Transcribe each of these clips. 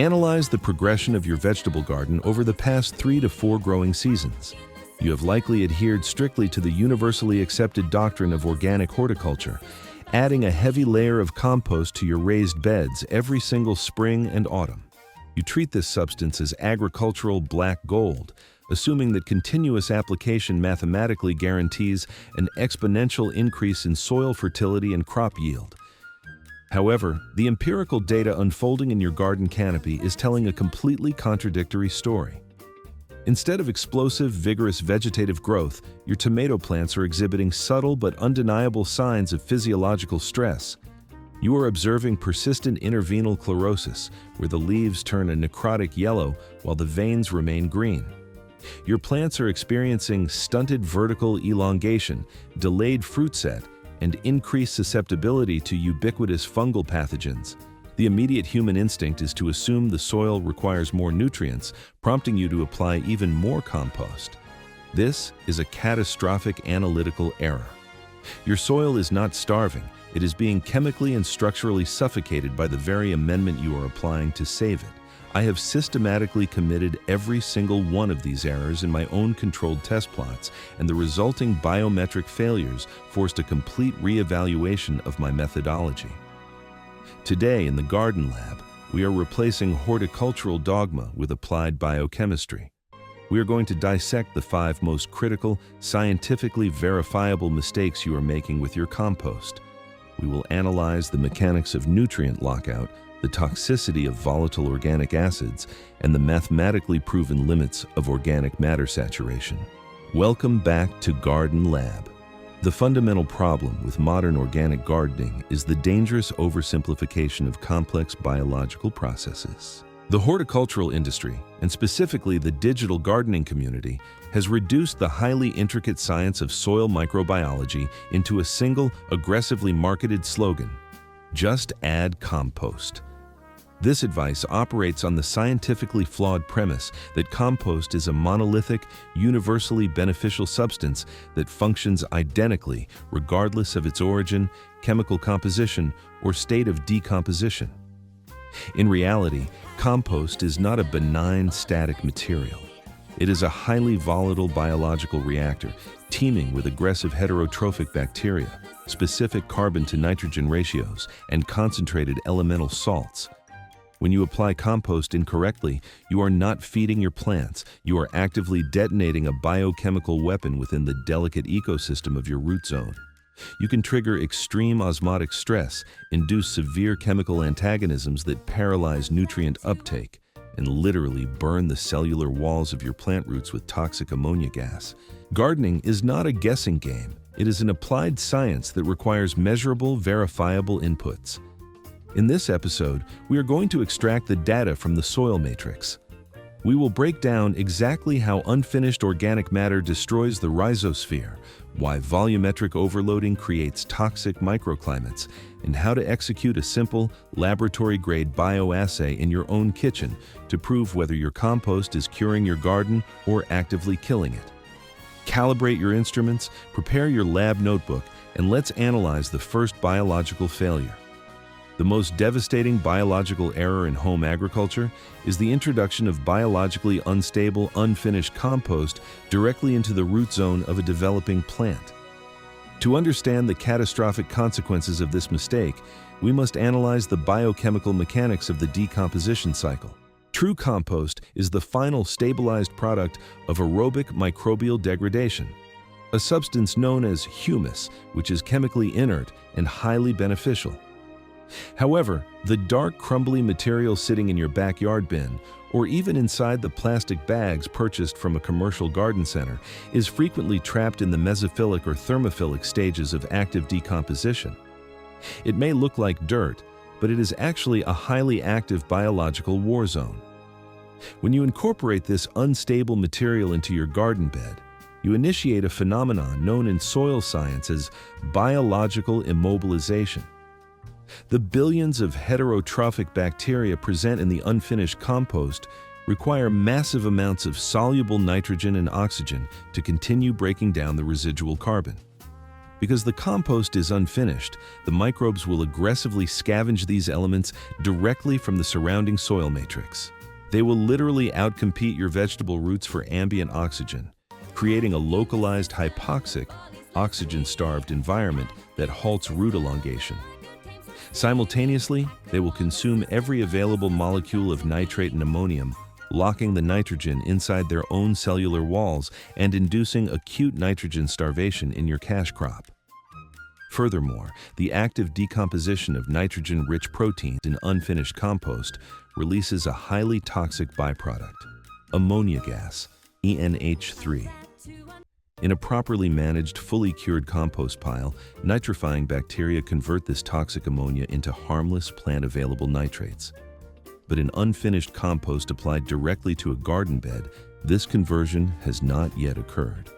Analyze the progression of your vegetable garden over the past 3 to 4 growing seasons. You have likely adhered strictly to the universally accepted doctrine of organic horticulture, adding a heavy layer of compost to your raised beds every single spring and autumn. You treat this substance as agricultural black gold, assuming that continuous application mathematically guarantees an exponential increase in soil fertility and crop yield. However, the empirical data unfolding in your garden canopy is telling a completely contradictory story. Instead of explosive, vigorous vegetative growth, your tomato plants are exhibiting subtle but undeniable signs of physiological stress. You are observing persistent intervenal chlorosis, where the leaves turn a necrotic yellow while the veins remain green. Your plants are experiencing stunted vertical elongation, delayed fruit set, and increased susceptibility to ubiquitous fungal pathogens. The immediate human instinct is to assume the soil requires more nutrients, prompting you to apply even more compost. This is a catastrophic analytical error. Your soil is not starving, it is being chemically and structurally suffocated by the very amendment you are applying to save it. I have systematically committed every single one of these errors in my own controlled test plots, and the resulting biometric failures forced a complete reevaluation of my methodology. Today in the Garden Lab, we are replacing horticultural dogma with applied biochemistry. We are going to dissect the 5 most critical, scientifically verifiable mistakes you are making with your compost. We will analyze the mechanics of nutrient lockout, the toxicity of volatile organic acids, and the mathematically proven limits of organic matter saturation. Welcome back to Garden Lab. The fundamental problem with modern organic gardening is the dangerous oversimplification of complex biological processes. The horticultural industry, and specifically the digital gardening community, has reduced the highly intricate science of soil microbiology into a single, aggressively marketed slogan: just add compost. This advice operates on the scientifically flawed premise that compost is a monolithic, universally beneficial substance that functions identically regardless of its origin, chemical composition, or state of decomposition. In reality, compost is not a benign static material. It is a highly volatile biological reactor teeming with aggressive heterotrophic bacteria, specific carbon to nitrogen ratios, and concentrated elemental salts. When you apply compost incorrectly, you are not feeding your plants, you are actively detonating a biochemical weapon within the delicate ecosystem of your root zone. You can trigger extreme osmotic stress, induce severe chemical antagonisms that paralyze nutrient uptake, and literally burn the cellular walls of your plant roots with toxic ammonia gas. Gardening is not a guessing game. It is an applied science that requires measurable, verifiable inputs. In this episode, we are going to extract the data from the soil matrix. We will break down exactly how unfinished organic matter destroys the rhizosphere, why volumetric overloading creates toxic microclimates, and how to execute a simple, laboratory-grade bioassay in your own kitchen to prove whether your compost is curing your garden or actively killing it. Calibrate your instruments, prepare your lab notebook, and let's analyze the first biological failure. The most devastating biological error in home agriculture is the introduction of biologically unstable, unfinished compost directly into the root zone of a developing plant. To understand the catastrophic consequences of this mistake, we must analyze the biochemical mechanics of the decomposition cycle. True compost is the final stabilized product of aerobic microbial degradation, a substance known as humus, which is chemically inert and highly beneficial. However, the dark, crumbly material sitting in your backyard bin, or even inside the plastic bags purchased from a commercial garden center, is frequently trapped in the mesophilic or thermophilic stages of active decomposition. It may look like dirt, but it is actually a highly active biological war zone. When you incorporate this unstable material into your garden bed, you initiate a phenomenon known in soil science as biological immobilization. The billions of heterotrophic bacteria present in the unfinished compost require massive amounts of soluble nitrogen and oxygen to continue breaking down the residual carbon. Because the compost is unfinished, the microbes will aggressively scavenge these elements directly from the surrounding soil matrix. They will literally outcompete your vegetable roots for ambient oxygen, creating a localized hypoxic, oxygen-starved environment that halts root elongation. Simultaneously, they will consume every available molecule of nitrate and ammonium, locking the nitrogen inside their own cellular walls and inducing acute nitrogen starvation in your cash crop. Furthermore, the active decomposition of nitrogen-rich proteins in unfinished compost releases a highly toxic byproduct, ammonia gas, ENH3. In a properly managed, fully cured compost pile, nitrifying bacteria convert this toxic ammonia into harmless plant-available nitrates. But in unfinished compost applied directly to a garden bed, this conversion has not yet occurred.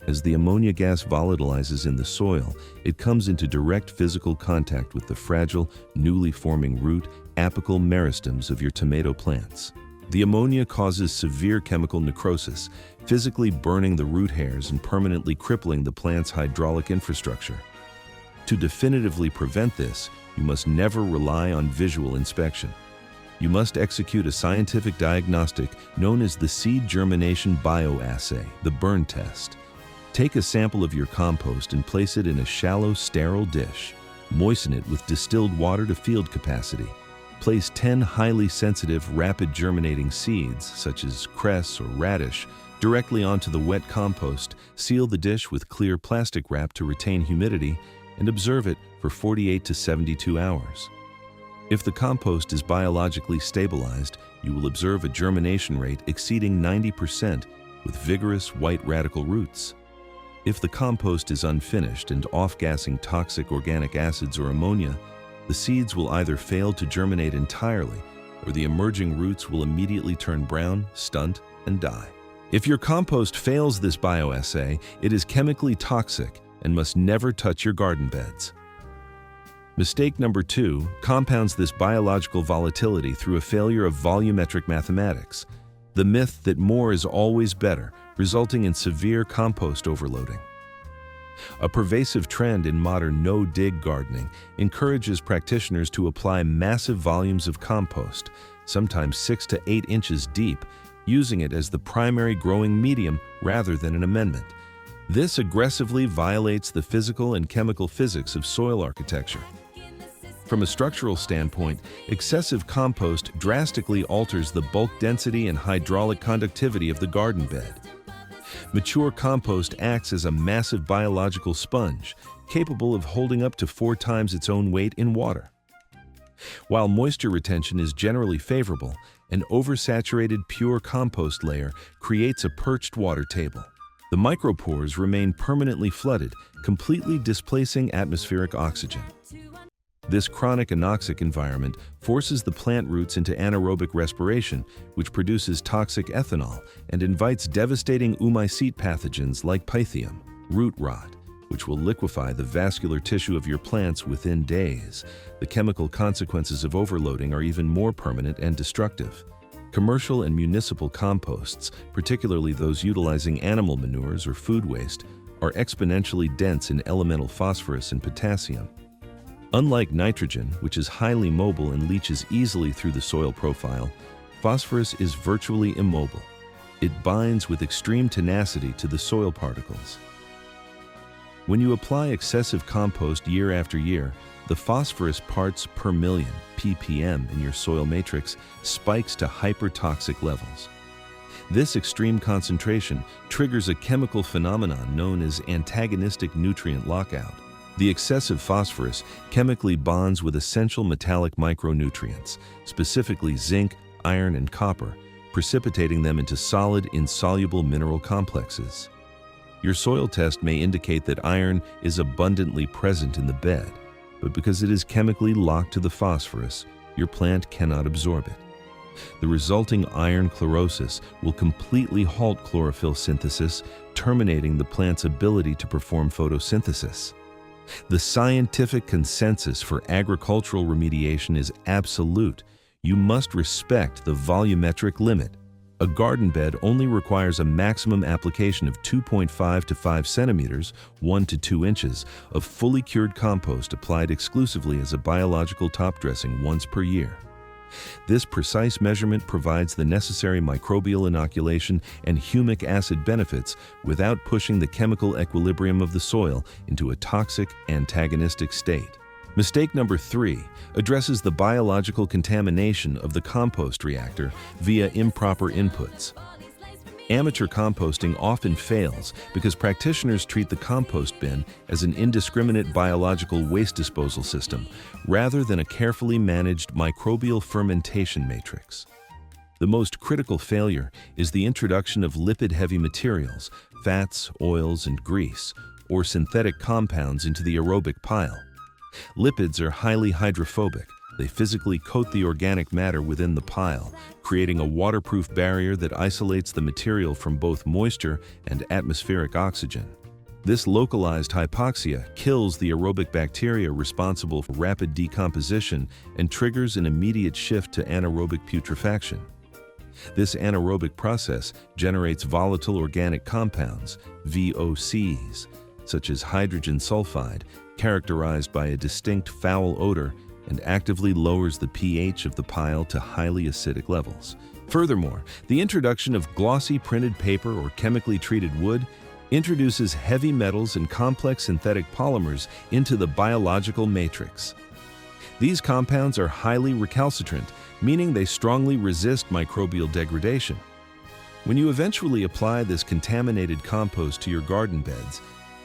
As the ammonia gas volatilizes in the soil, it comes into direct physical contact with the fragile, newly forming root apical meristems of your tomato plants. The ammonia causes severe chemical necrosis, physically burning the root hairs and permanently crippling the plant's hydraulic infrastructure. To definitively prevent this, you must never rely on visual inspection. You must execute a scientific diagnostic known as the seed germination bioassay, the burn test. Take a sample of your compost and place it in a shallow, sterile dish. Moisten it with distilled water to field capacity. Place 10 highly sensitive, rapid germinating seeds, such as cress or radish, directly onto the wet compost. Seal the dish with clear plastic wrap to retain humidity and observe it for 48 to 72 hours. If the compost is biologically stabilized, you will observe a germination rate exceeding 90% with vigorous white radical roots. If the compost is unfinished and off-gassing toxic organic acids or ammonia, the seeds will either fail to germinate entirely or the emerging roots will immediately turn brown, stunt, and die. If your compost fails this bioassay, it is chemically toxic and must never touch your garden beds. Mistake number 2 compounds this biological volatility through a failure of volumetric mathematics, the myth that more is always better, resulting in severe compost overloading. A pervasive trend in modern no-dig gardening encourages practitioners to apply massive volumes of compost, sometimes 6 to 8 inches deep, using it as the primary growing medium rather than an amendment. This aggressively violates the physical and chemical physics of soil architecture. From a structural standpoint, excessive compost drastically alters the bulk density and hydraulic conductivity of the garden bed. Mature compost acts as a massive biological sponge, capable of holding up to 4 times its own weight in water. While moisture retention is generally favorable, an oversaturated pure compost layer creates a perched water table. The micropores remain permanently flooded, completely displacing atmospheric oxygen. This chronic anoxic environment forces the plant roots into anaerobic respiration, which produces toxic ethanol and invites devastating oomycete pathogens like pythium, root rot, which will liquefy the vascular tissue of your plants within days. The chemical consequences of overloading are even more permanent and destructive. Commercial and municipal composts, particularly those utilizing animal manures or food waste, are exponentially dense in elemental phosphorus and potassium. Unlike nitrogen, which is highly mobile and leaches easily through the soil profile, phosphorus is virtually immobile. It binds with extreme tenacity to the soil particles. When you apply excessive compost year after year, the phosphorus parts per million, ppm, in your soil matrix spikes to hypertoxic levels. This extreme concentration triggers a chemical phenomenon known as antagonistic nutrient lockout. The excessive phosphorus chemically bonds with essential metallic micronutrients, specifically zinc, iron, and copper, precipitating them into solid, insoluble mineral complexes. Your soil test may indicate that iron is abundantly present in the bed, but because it is chemically locked to the phosphorus, your plant cannot absorb it. The resulting iron chlorosis will completely halt chlorophyll synthesis, terminating the plant's ability to perform photosynthesis. The scientific consensus for agricultural remediation is absolute. You must respect the volumetric limit A garden bed only requires a maximum application of 2.5 to 5 centimeters, 1 to 2 inches, of fully cured compost applied exclusively as a biological top dressing once per year. This precise measurement provides the necessary microbial inoculation and humic acid benefits without pushing the chemical equilibrium of the soil into a toxic, antagonistic state. Mistake number 3 addresses the biological contamination of the compost reactor via improper inputs. Amateur composting often fails because practitioners treat the compost bin as an indiscriminate biological waste disposal system rather than a carefully managed microbial fermentation matrix. The most critical failure is the introduction of lipid-heavy materials, fats, oils, and grease, or synthetic compounds into the aerobic pile. Lipids are highly hydrophobic. They physically coat the organic matter within the pile, creating a waterproof barrier that isolates the material from both moisture and atmospheric oxygen. This localized hypoxia kills the aerobic bacteria responsible for rapid decomposition and triggers an immediate shift to anaerobic putrefaction. This anaerobic process generates volatile organic compounds, VOCs, such as hydrogen sulfide, characterized by a distinct foul odor, and actively lowers the pH of the pile to highly acidic levels. Furthermore, the introduction of glossy printed paper or chemically treated wood introduces heavy metals and complex synthetic polymers into the biological matrix. These compounds are highly recalcitrant, meaning they strongly resist microbial degradation. When you eventually apply this contaminated compost to your garden beds,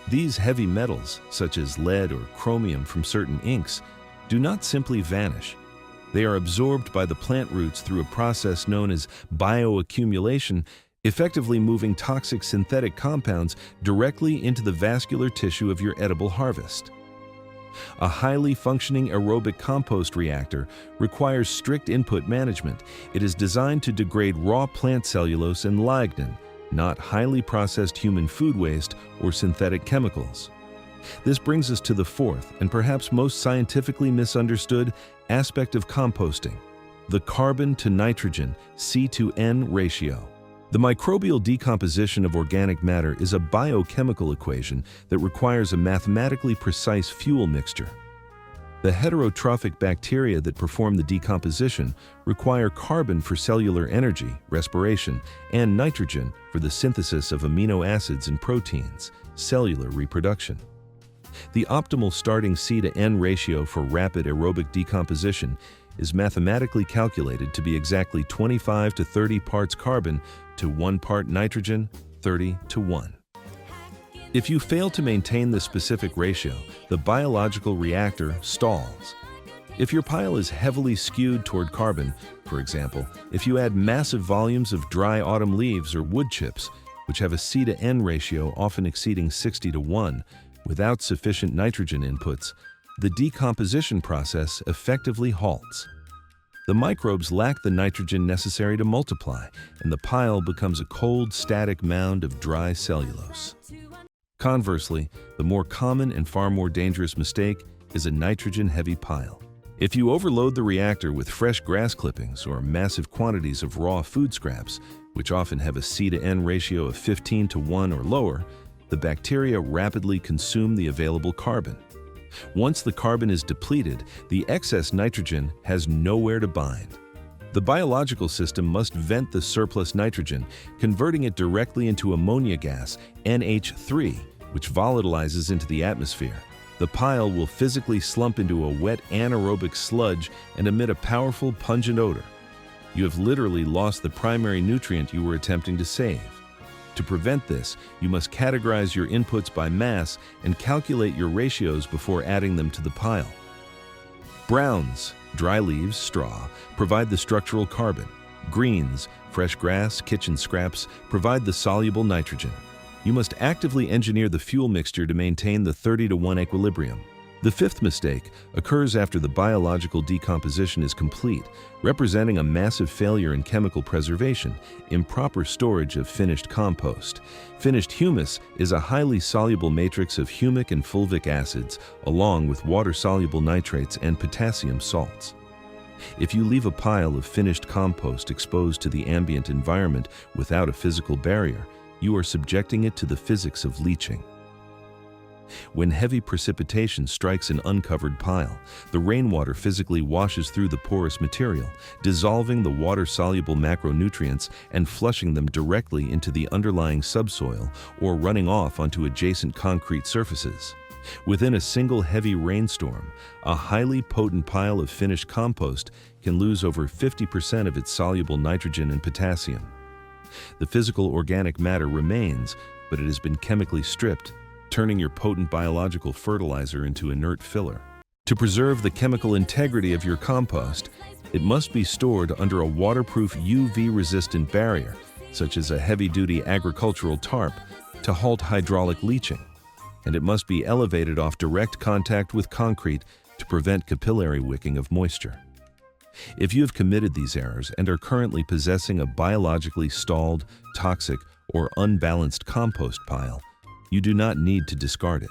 these heavy metals, such as lead or chromium from certain inks, do not simply vanish. They are absorbed by the plant roots through a process known as bioaccumulation, effectively moving toxic synthetic compounds directly into the vascular tissue of your edible harvest. A highly functioning aerobic compost reactor requires strict input management. It is designed to degrade raw plant cellulose and lignin, not highly processed human food waste or synthetic chemicals. This brings us to the fourth and perhaps most scientifically misunderstood aspect of composting: the carbon to nitrogen C/N ratio. The microbial decomposition of organic matter is a biochemical equation that requires a mathematically precise fuel mixture. The heterotrophic bacteria that perform the decomposition require carbon for cellular energy, respiration, and nitrogen for the synthesis of amino acids and proteins, cellular reproduction. The optimal starting C/N ratio for rapid aerobic decomposition is mathematically calculated to be exactly 25 to 30 parts carbon to 1 part nitrogen, 30 to 1. If you fail to maintain this specific ratio, the biological reactor stalls. If your pile is heavily skewed toward carbon, for example, if you add massive volumes of dry autumn leaves or wood chips, which have a C/N ratio often exceeding 60 to 1, without sufficient nitrogen inputs, the decomposition process effectively halts. The microbes lack the nitrogen necessary to multiply, and the pile becomes a cold, static mound of dry cellulose. Conversely, the more common and far more dangerous mistake is a nitrogen-heavy pile. If you overload the reactor with fresh grass clippings or massive quantities of raw food scraps, which often have a C/N ratio of 15 to 1 or lower, the bacteria rapidly consume the available carbon. Once the carbon is depleted, the excess nitrogen has nowhere to bind. The biological system must vent the surplus nitrogen, converting it directly into ammonia gas, NH3, which volatilizes into the atmosphere. The pile will physically slump into a wet anaerobic sludge and emit a powerful, pungent odor. You have literally lost the primary nutrient you were attempting to save. To prevent this, you must categorize your inputs by mass and calculate your ratios before adding them to the pile. Browns, dry leaves, straw, provide the structural carbon. Greens, fresh grass, kitchen scraps, provide the soluble nitrogen. You must actively engineer the fuel mixture to maintain the 30 to 1 equilibrium. The fifth mistake occurs after the biological decomposition is complete, representing a massive failure in chemical preservation: improper storage of finished compost. Finished humus is a highly soluble matrix of humic and fulvic acids, along with water-soluble nitrates and potassium salts. If you leave a pile of finished compost exposed to the ambient environment without a physical barrier, you are subjecting it to the physics of leaching. When heavy precipitation strikes an uncovered pile, the rainwater physically washes through the porous material, dissolving the water-soluble macronutrients and flushing them directly into the underlying subsoil or running off onto adjacent concrete surfaces. Within a single heavy rainstorm, a highly potent pile of finished compost can lose over 50% of its soluble nitrogen and potassium. The physical organic matter remains, but it has been chemically stripped, turning your potent biological fertilizer into inert filler. To preserve the chemical integrity of your compost, it must be stored under a waterproof UV-resistant barrier, such as a heavy-duty agricultural tarp, to halt hydraulic leaching. And it must be elevated off direct contact with concrete to prevent capillary wicking of moisture. If you have committed these errors and are currently possessing a biologically stalled, toxic, or unbalanced compost pile, you do not need to discard it.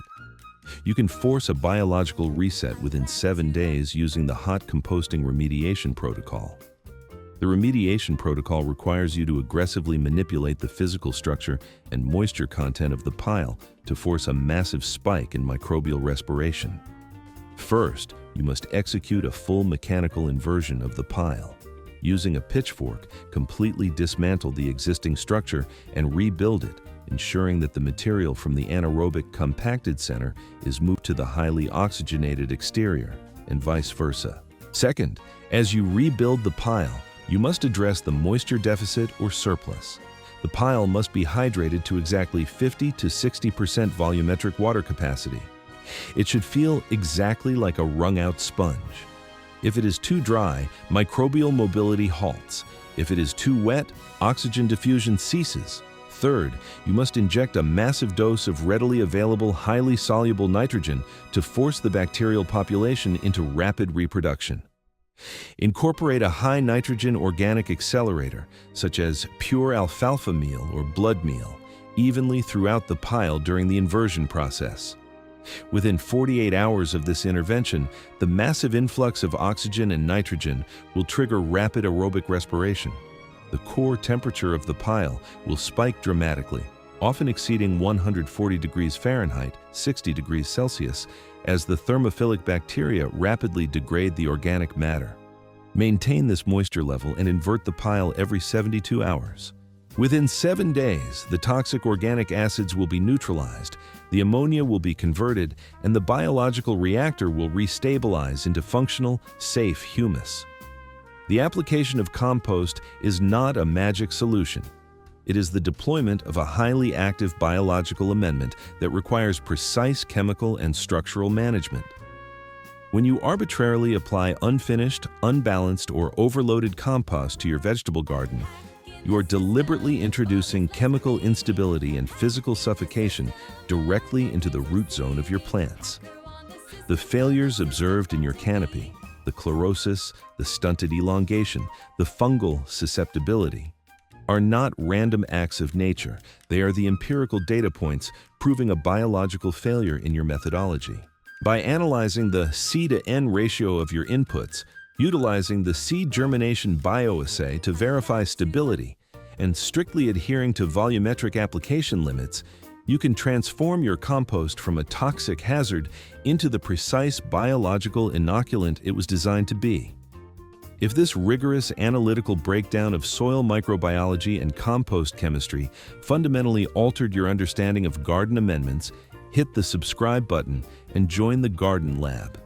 You can force a biological reset within 7 days using the hot composting remediation protocol. The remediation protocol requires you to aggressively manipulate the physical structure and moisture content of the pile to force a massive spike in microbial respiration. First, you must execute a full mechanical inversion of the pile. Using a pitchfork, completely dismantle the existing structure and rebuild it, ensuring that the material from the anaerobic compacted center is moved to the highly oxygenated exterior, and vice versa. Second, as you rebuild the pile, you must address the moisture deficit or surplus. The pile must be hydrated to exactly 50 to 60% volumetric water capacity. It should feel exactly like a wrung-out sponge. If it is too dry, microbial mobility halts. If it is too wet, oxygen diffusion ceases. Third, you must inject a massive dose of readily available, highly soluble nitrogen to force the bacterial population into rapid reproduction. Incorporate a high nitrogen organic accelerator, such as pure alfalfa meal or blood meal, evenly throughout the pile during the inversion process. Within 48 hours of this intervention, the massive influx of oxygen and nitrogen will trigger rapid aerobic respiration. The core temperature of the pile will spike dramatically, often exceeding 140 degrees Fahrenheit, 60 degrees Celsius, as the thermophilic bacteria rapidly degrade the organic matter. Maintain this moisture level and invert the pile every 72 hours. Within 7 days, the toxic organic acids will be neutralized, the ammonia will be converted, and the biological reactor will restabilize into functional, safe humus. The application of compost is not a magic solution. It is the deployment of a highly active biological amendment that requires precise chemical and structural management. When you arbitrarily apply unfinished, unbalanced, or overloaded compost to your vegetable garden, you are deliberately introducing chemical instability and physical suffocation directly into the root zone of your plants. The failures observed in your canopy, the chlorosis, the stunted elongation, the fungal susceptibility, are not random acts of nature. They are the empirical data points proving a biological failure in your methodology. By analyzing the C to N ratio of your inputs, utilizing the seed germination bioassay to verify stability, and strictly adhering to volumetric application limits, you can transform your compost from a toxic hazard into the precise biological inoculant it was designed to be. If this rigorous analytical breakdown of soil microbiology and compost chemistry fundamentally altered your understanding of garden amendments, hit the subscribe button and join the Garden Lab.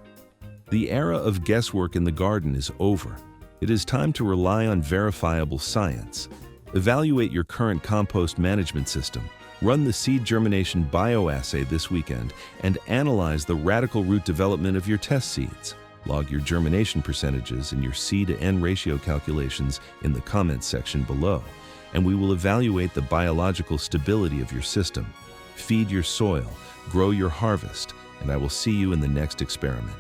The era of guesswork in the garden is over. It is time to rely on verifiable science. Evaluate your current compost management system. Run the seed germination bioassay this weekend and analyze the radical root development of your test seeds. Log your germination percentages and your C to N ratio calculations in the comments section below, and we will evaluate the biological stability of your system. Feed your soil, grow your harvest, and I will see you in the next experiment.